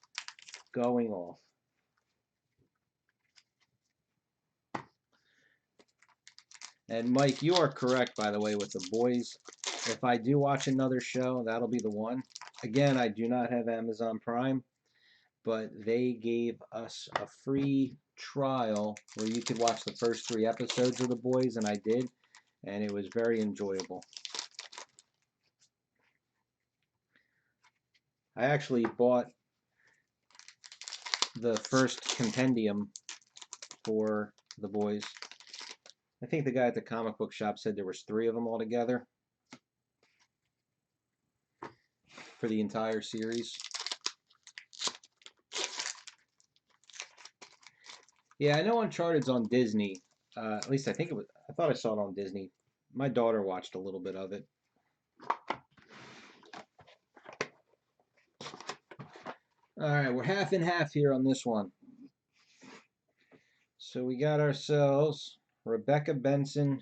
A: going off. And Mike, you are correct, by the way, with The Boys. If I do watch another show, that'll be the one. Again, I do not have Amazon Prime, but they gave us a free trial where you could watch the first 3 episodes of The Boys, and I did, and it was very enjoyable. I actually bought the first compendium for The Boys. I think the guy at the comic book shop said there was 3 of them altogether for the entire series. Yeah, I know Uncharted's on Disney. At least I think it was. I thought I saw it on Disney. My daughter watched a little bit of it. All right, we're half and half here on this one. So we got ourselves Rebecca Benson,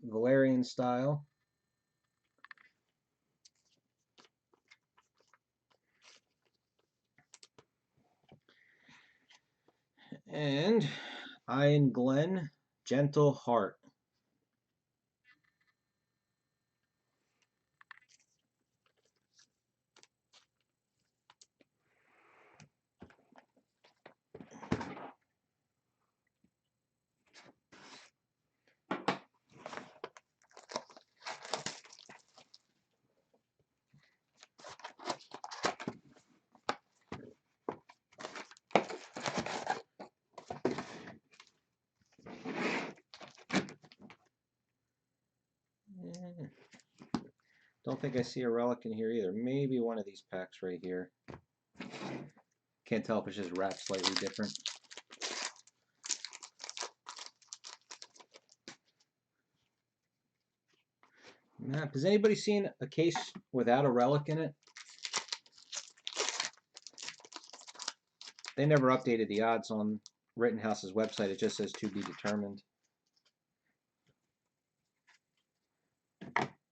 A: Valerian style. And Ian Glenn, Gentle Heart. Don't think I see a relic in here either. Maybe one of these packs right here. Can't tell if it's just wrapped slightly different. Map. Has anybody seen a case without a relic in it? They never updated the odds on Rittenhouse's website. It just says to be determined.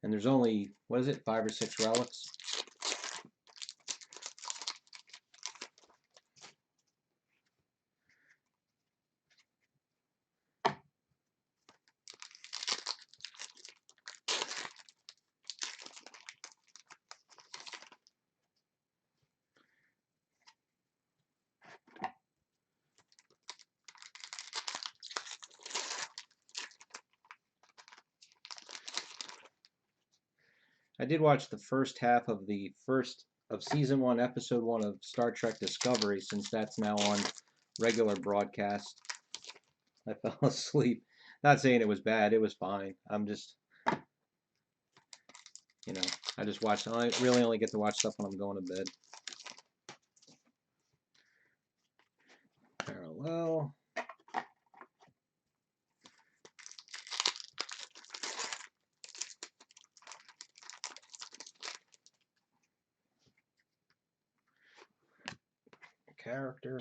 A: And there's only, what is it, 5 or 6 relics? I did watch the first half of season 1, episode 1 of Star Trek Discovery, since that's now on regular broadcast. I fell asleep. Not saying it was bad, it was fine. I'm just, you know, I just watch. I really only get to watch stuff when I'm going to bed. Parallel. Character.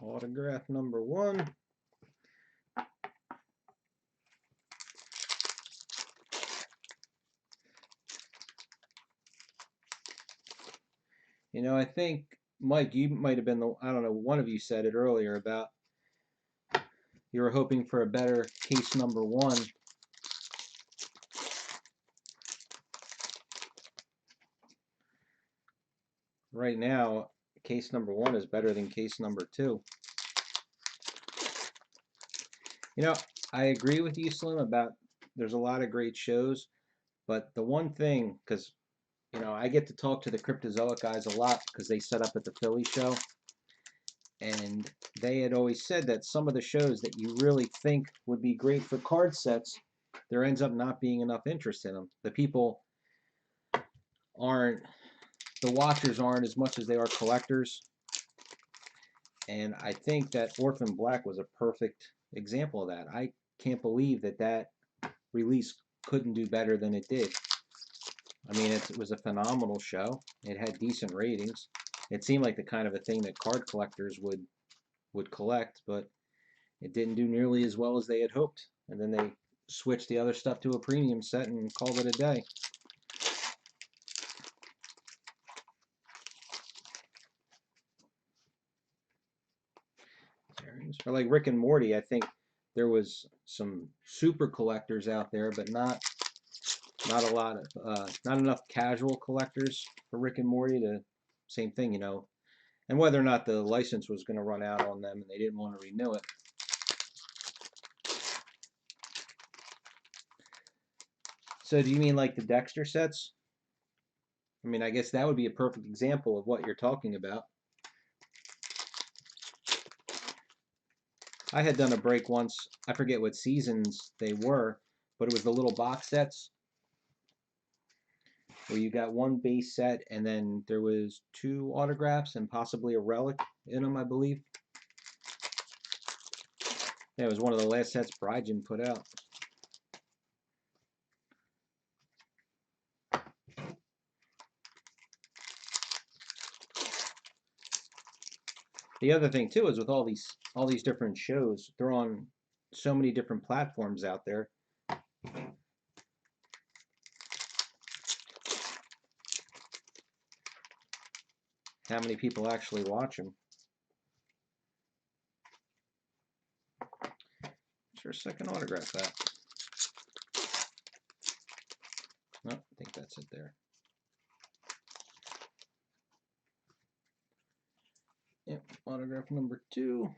A: Autograph number 1. You know, I think, Mike, you might have been I don't know, one of you said it earlier about you were hoping for a better case number one. Right now, case number one is better than case number two. You know, I agree with you, Slim, about there's a lot of great shows, but the one thing, because, you know, I get to talk to the Cryptozoic guys a lot because they set up at the Philly show, and they had always said that some of the shows that you really think would be great for card sets, there ends up not being enough interest in them. The people aren't, the watchers aren't as much as they are collectors. And I think that Orphan Black was a perfect example of that. I can't believe that that release couldn't do better than it did. I mean, it was a phenomenal show. It had decent ratings. It seemed like the kind of a thing that card collectors would collect, but it didn't do nearly as well as they had hoped. And then they switched the other stuff to a premium set and called it a day. Or like Rick and Morty, I think there was some super collectors out there, but not a lot of not enough casual collectors for Rick and Morty to same thing, you know. And whether or not the license was going to run out on them and they didn't want to renew it. So do you mean like the Dexter sets? I mean, I guess that would be a perfect example of what you're talking about. I had done a break once. I forget what seasons they were, but it was the little box sets where you got one base set and then there was 2 autographs and possibly a relic in them, I believe. Yeah, it was one of the last sets Brygen put out. The other thing too is with all these different shows, they're on so many different platforms out there. How many people actually watch them? Is there a second autograph at? No, I think that's it there. Yep, autograph number 2.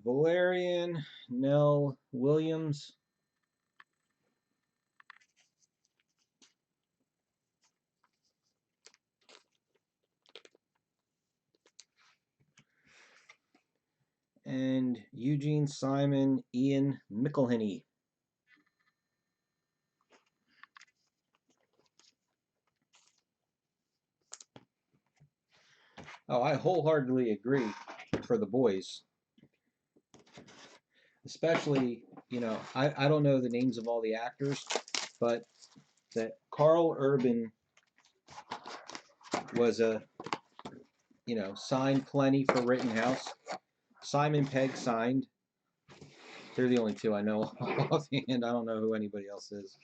A: Valerian, Nell Williams. And Eugene Simon, Ian McElhinney. Oh, I wholeheartedly agree for the boys. Especially, you know, I don't know the names of all the actors, but that Carl Urban was a, you know, signed plenty for Rittenhouse. Simon Pegg signed. They're the only 2 I know offhand. I don't know who anybody else is.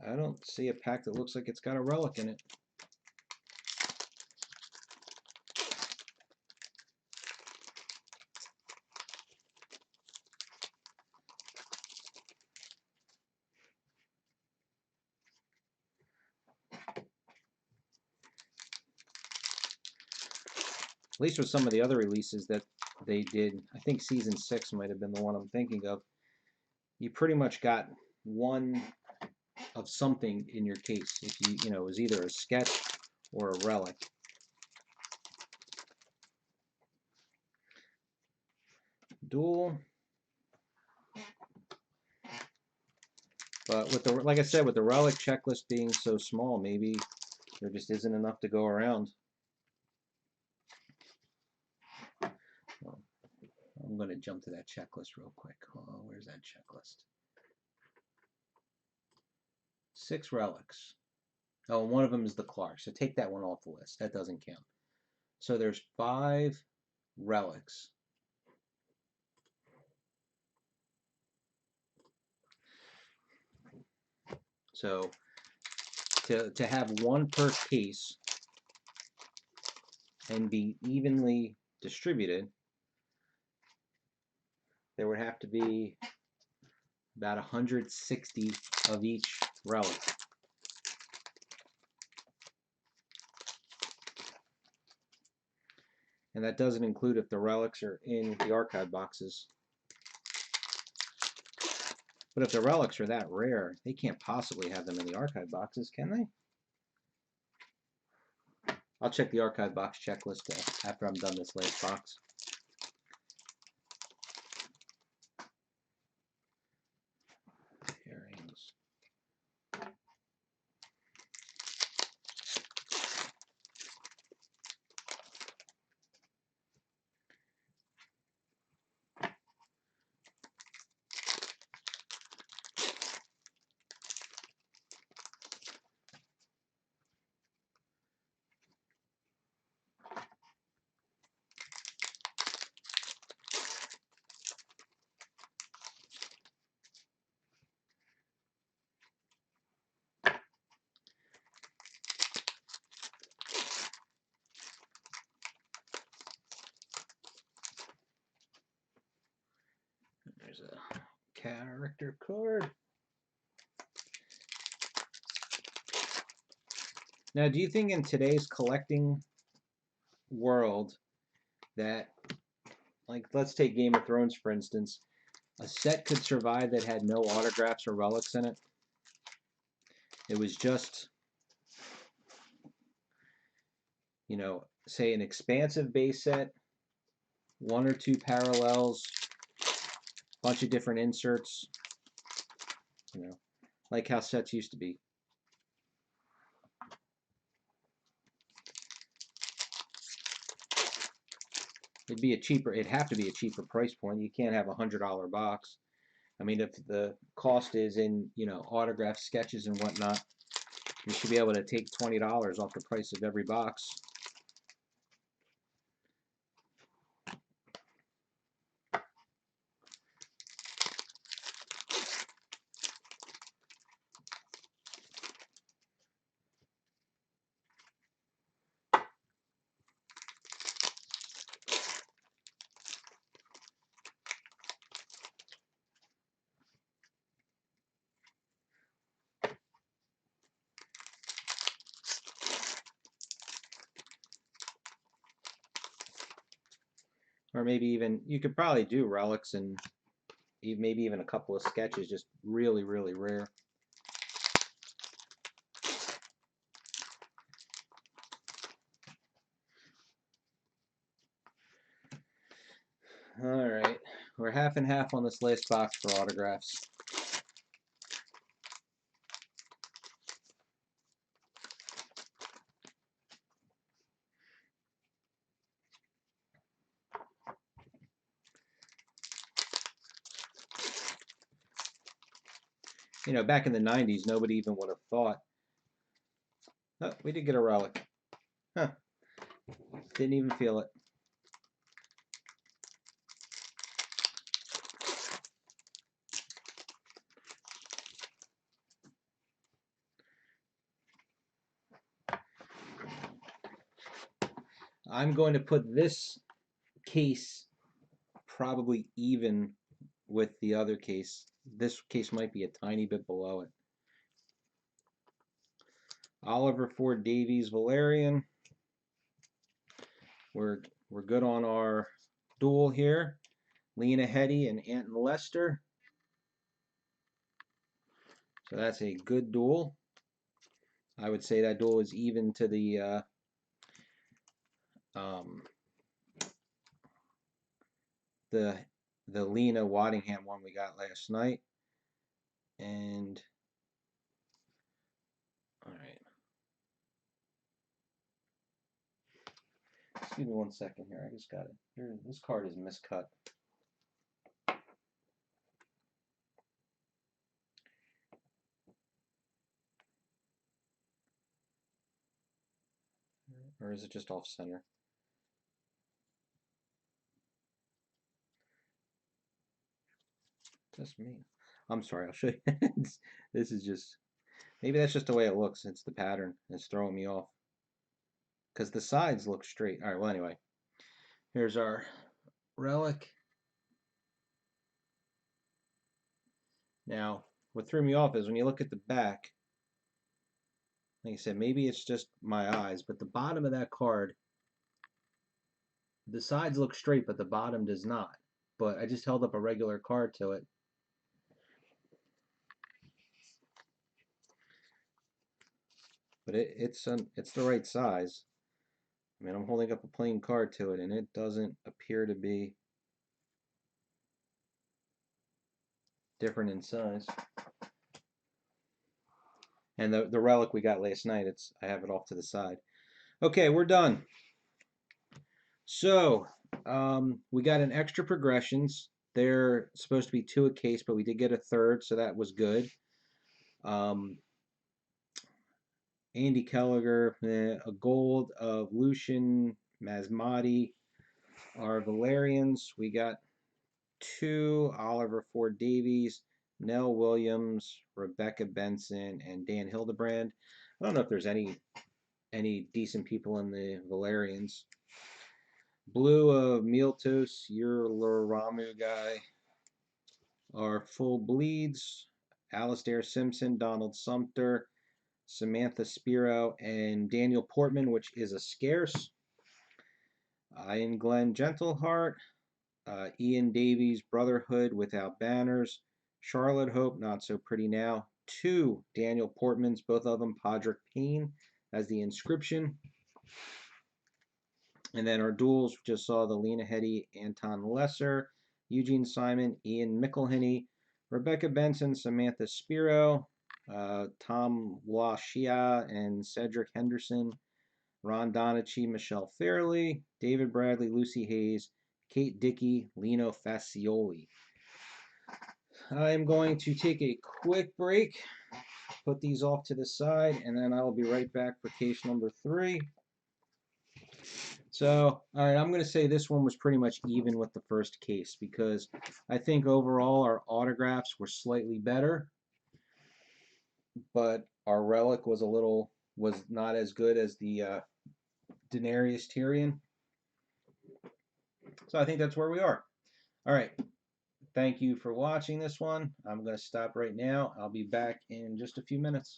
A: I don't see a pack that looks like it's got a relic in it. At least with some of the other releases that they did, I think season 6 might have been the one I'm thinking of. You pretty much got one of something in your case. If you know, it was either a sketch or a relic. Duel. But with the, like I said, with the relic checklist being so small, maybe there just isn't enough to go around. I'm going to jump to that checklist real quick. Oh, where's that checklist? 6 relics. Oh, and one of them is the Clark. So take that one off the list. That doesn't count. So there's 5 relics. So to have one per case and be evenly distributed, there would have to be about 160 of each relic. And that doesn't include if the relics are in the archive boxes. But if the relics are that rare, they can't possibly have them in the archive boxes, can they? I'll check the archive box checklist after I'm done this last box. Pairings. There's a character card. Now, do you think in today's collecting world that, like, let's take Game of Thrones, for instance, a set could survive that had no autographs or relics in it? It was just, you know, say an expansive base set, 1 or 2 parallels, bunch of different inserts, you know, like how sets used to be. It'd have to be a cheaper price point. You can't have a $100 box. I mean, if the cost is in, you know, autograph sketches and whatnot, you should be able to take $20 off the price of every box. Or maybe even, you could probably do relics and maybe even a couple of sketches, just really, really rare. All right, we're half and half on this last box for autographs. You know, back in the 90s, nobody even would have thought. Oh, we did get a relic. Huh. Didn't even feel it. I'm going to put this case probably even with the other case. This case might be a tiny bit below it. Oliver Ford Davies Valerian. We're good on our duel here. Lena Headey and Anton Lester. So that's a good duel. I would say that duel is even to the Lena Waddingham one we got last night. And all right. Excuse me one second here. I just got it. Here, this card is miscut. Or is it just off center? Just me. I'm sorry, I'll show you. This is just, maybe that's just the way it looks. It's the pattern. It's throwing me off. Because the sides look straight. All right, well, anyway. Here's our relic. Now, what threw me off is when you look at the back, like I said, maybe it's just my eyes, but the bottom of that card, the sides look straight, but the bottom does not. But I just held up a regular card to it. But it's the right size. I mean, I'm holding up a plain card to it, and it doesn't appear to be different in size. And the relic we got last night, I have it off to the side. Okay, we're done. So we got an extra progressions. They're supposed to be 2 a case, but we did get a third, so that was good. Andy Kelliger, a gold of Lucian Masmati. Our Valerians, we got 2 Oliver Ford Davies, Nell Williams, Rebecca Benson, and Dan Hildebrand. I don't know if there's any decent people in the Valerians. Blue of Miltos, your Ramu guy. Our full bleeds, Alistair Simpson, Donald Sumter, Samantha Spiro, and Daniel Portman, which is a scarce. Ian Glenn Gentleheart, Ian Davies, Brotherhood without banners, Charlotte Hope, not so pretty now. 2 Daniel Portmans, both of them Podrick Payne as the inscription. And then our duels, just saw the Lena Headey, Anton Lesser, Eugene Simon, Ian Mickelhenny, Rebecca Benson, Samantha Spiro, Tom Washia, and Cedric Henderson, Ron Donachi, Michelle Fairley, David Bradley, Lucy Hayes, Kate Dickey, Lino Facioli. I am going to take a quick break, put these off to the side, and then I'll be right back for case number 3. So, all right, I'm going to say this one was pretty much even with the first case because I think overall our autographs were slightly better, but our relic was not as good as the Daenerys Tyrion. So I think that's where we are. All right. Thank you for watching this one. I'm going to stop right now. I'll be back in just a few minutes.